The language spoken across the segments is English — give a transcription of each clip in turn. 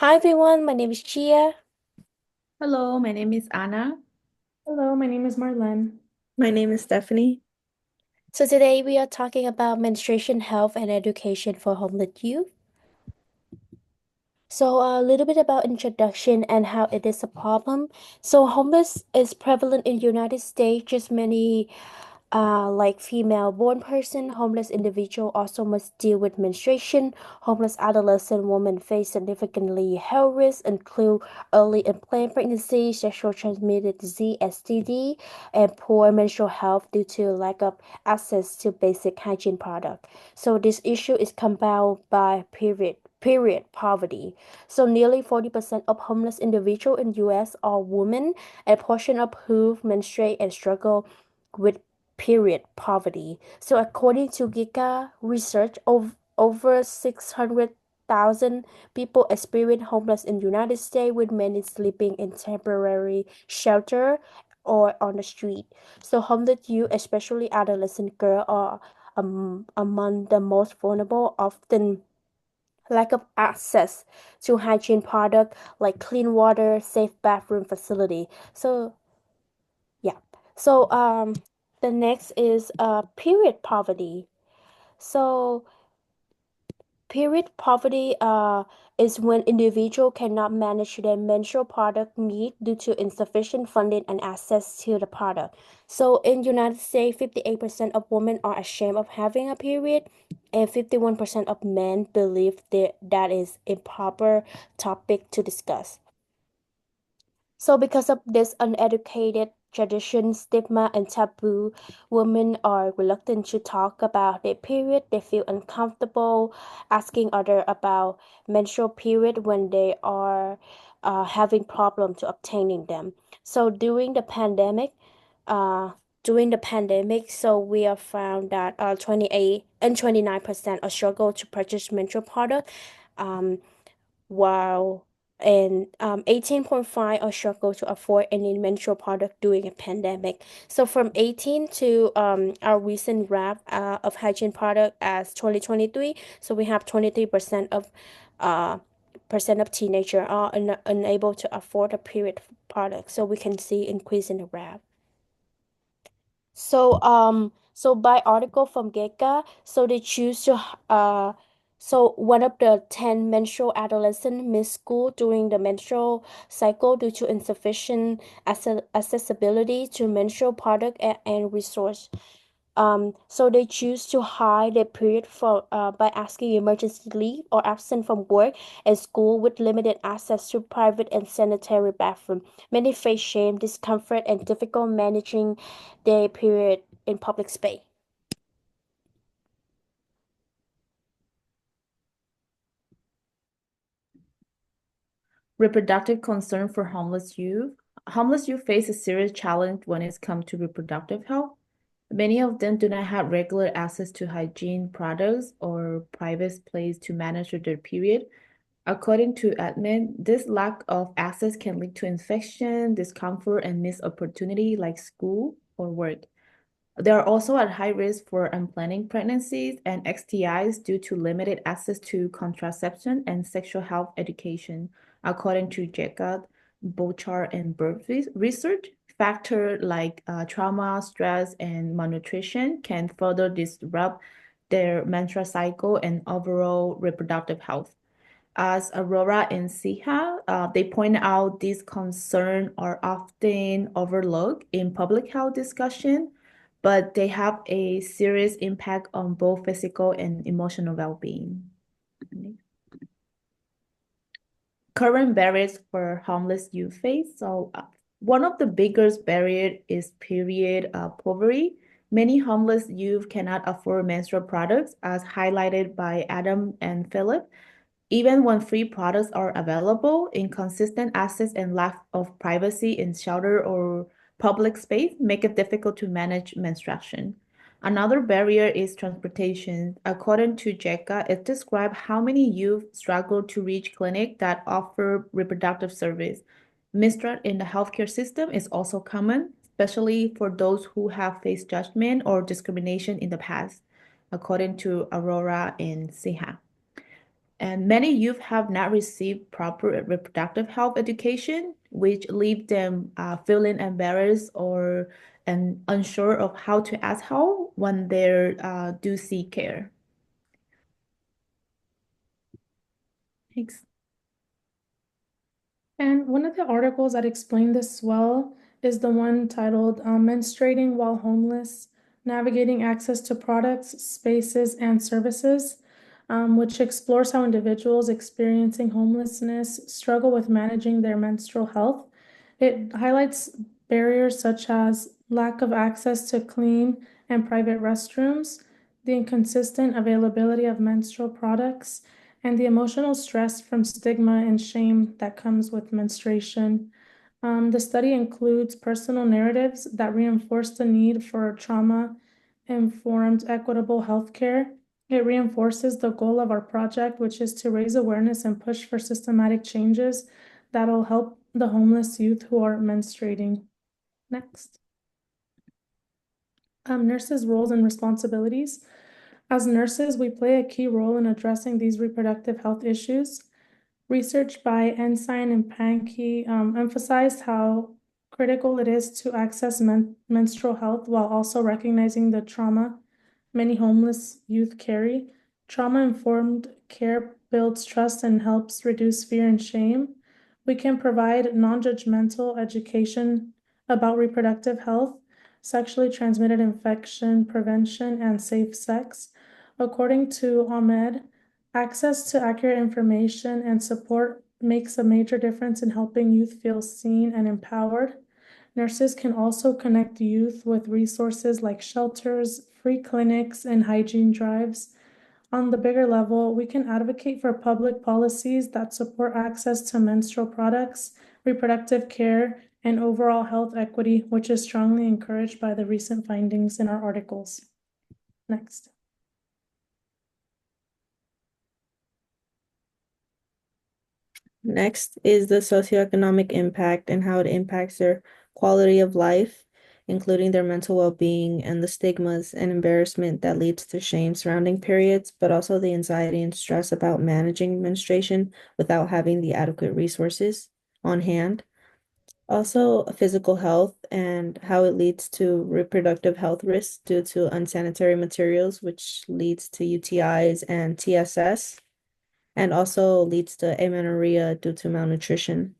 Hi everyone, my name is Chia. Hello, my name is Anna. Hello, my name is Marlene. My name is Stephanie. So today we are talking about menstruation health and education for homeless youth. So a little bit about introduction and how it is a problem. So homeless is prevalent in United States. Just many like female born person, homeless individual also must deal with menstruation. Homeless adolescent women face significantly health risks, include early and planned pregnancy, sexual transmitted disease (STD), and poor menstrual health due to lack of access to basic hygiene products. So this issue is compounded by period poverty. So nearly 40% of homeless individuals in US are women, a portion of whom menstruate and struggle with period poverty. So according to Giga research, over 600,000 people experience homeless in the United States, with many sleeping in temporary shelter or on the street. So homeless youth, especially adolescent girls, are among the most vulnerable, often lack of access to hygiene product like clean water, safe bathroom facility. So yeah. So the next is period poverty. So period poverty is when individual cannot manage their menstrual product need due to insufficient funding and access to the product. So in United States, 58% of women are ashamed of having a period, and 51% of men believe that is improper topic to discuss. So, because of this uneducated tradition, stigma, and taboo, women are reluctant to talk about their period. They feel uncomfortable asking others about menstrual period when they are having problem to obtaining them. So, uh, during the pandemic, so we have found that 28 and 29% are struggle to purchase menstrual product. Um, Wow. And 18.5 are struggle to afford any menstrual product during a pandemic. So from 18 to our recent wrap of hygiene product as 2023, so we have 23% uh teenager are unable to afford a period product. So we can see increase in the wrap. So by article from Geka, so they choose to so one of the 10 menstrual adolescent miss school during the menstrual cycle due to insufficient accessibility to menstrual product and resource. So they choose to hide their period for by asking emergency leave or absent from work and school with limited access to private and sanitary bathroom. Many face shame, discomfort, and difficult managing their period in public space. Reproductive concern for homeless youth. Homeless youth face a serious challenge when it's come to reproductive health. Many of them do not have regular access to hygiene products or private place to manage their period. According to admin, this lack of access can lead to infection, discomfort, and missed opportunity like school or work. They are also at high risk for unplanned pregnancies and STIs due to limited access to contraception and sexual health education, according to JECA, Bochar, and research. Factors like trauma, stress, and malnutrition can further disrupt their menstrual cycle and overall reproductive health. As Aurora and Siha, they point out these concerns are often overlooked in public health discussion, but they have a serious impact on both physical and emotional well-being. Current barriers for homeless youth face. So one of the biggest barrier is period poverty. Many homeless youth cannot afford menstrual products, as highlighted by Adam and Philip. Even when free products are available, inconsistent access and lack of privacy in shelter or public space make it difficult to manage menstruation. Another barrier is transportation. According to JECA, it describes how many youth struggle to reach clinics that offer reproductive service. Mistrust in the healthcare system is also common, especially for those who have faced judgment or discrimination in the past, according to Aurora and Siha. And many youth have not received proper reproductive health education, which leave them feeling embarrassed or and unsure of how to ask help when they do seek care. Thanks. And one of the articles that explained this well is the one titled Menstruating While Homeless, Navigating Access to Products, Spaces, and Services, which explores how individuals experiencing homelessness struggle with managing their menstrual health. It highlights barriers such as lack of access to clean and private restrooms, the inconsistent availability of menstrual products, and the emotional stress from stigma and shame that comes with menstruation. The study includes personal narratives that reinforce the need for trauma-informed, equitable healthcare. It reinforces the goal of our project, which is to raise awareness and push for systematic changes that'll help the homeless youth who are menstruating. Next. Nurses' roles and responsibilities. As nurses, we play a key role in addressing these reproductive health issues. Research by Ensign and Pankey emphasized how critical it is to access menstrual health while also recognizing the trauma many homeless youth carry. Trauma-informed care builds trust and helps reduce fear and shame. We can provide non-judgmental education about reproductive health, sexually transmitted infection prevention, and safe sex. According to Ahmed, access to accurate information and support makes a major difference in helping youth feel seen and empowered. Nurses can also connect youth with resources like shelters, free clinics, and hygiene drives. On the bigger level, we can advocate for public policies that support access to menstrual products, reproductive care, and overall health equity, which is strongly encouraged by the recent findings in our articles. Next. Next is the socioeconomic impact and how it impacts their quality of life, including their mental well-being and the stigmas and embarrassment that leads to shame surrounding periods, but also the anxiety and stress about managing menstruation without having the adequate resources on hand. Also, physical health and how it leads to reproductive health risks due to unsanitary materials, which leads to UTIs and TSS, and also leads to amenorrhea due to malnutrition.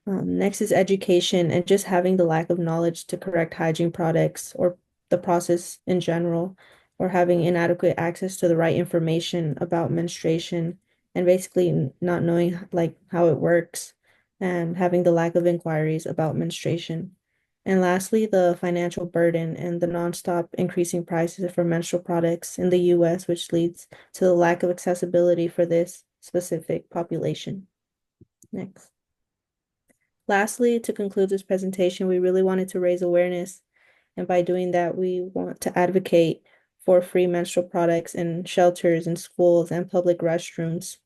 Next is education and just having the lack of knowledge to correct hygiene products or the process in general, or having inadequate access to the right information about menstruation and basically not knowing like how it works and having the lack of inquiries about menstruation. And lastly, the financial burden and the nonstop increasing prices for menstrual products in the US, which leads to the lack of accessibility for this specific population. Next. Lastly, to conclude this presentation, we really wanted to raise awareness. And by doing that, we want to advocate for free menstrual products in shelters and schools and public restrooms.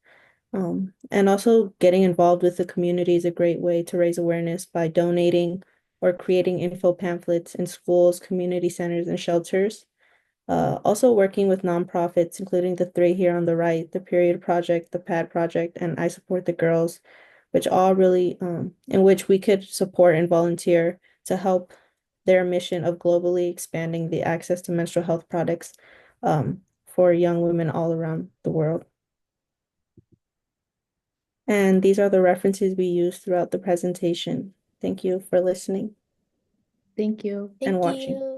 And also getting involved with the community is a great way to raise awareness by donating or creating info pamphlets in schools, community centers, and shelters. Also working with nonprofits, including the three here on the right, the Period Project, the PAD Project, and I Support the Girls, which all really, in which we could support and volunteer to help their mission of globally expanding the access to menstrual health products for young women all around the world. And these are the references we used throughout the presentation. Thank you for listening Thank you. and Thank watching. you.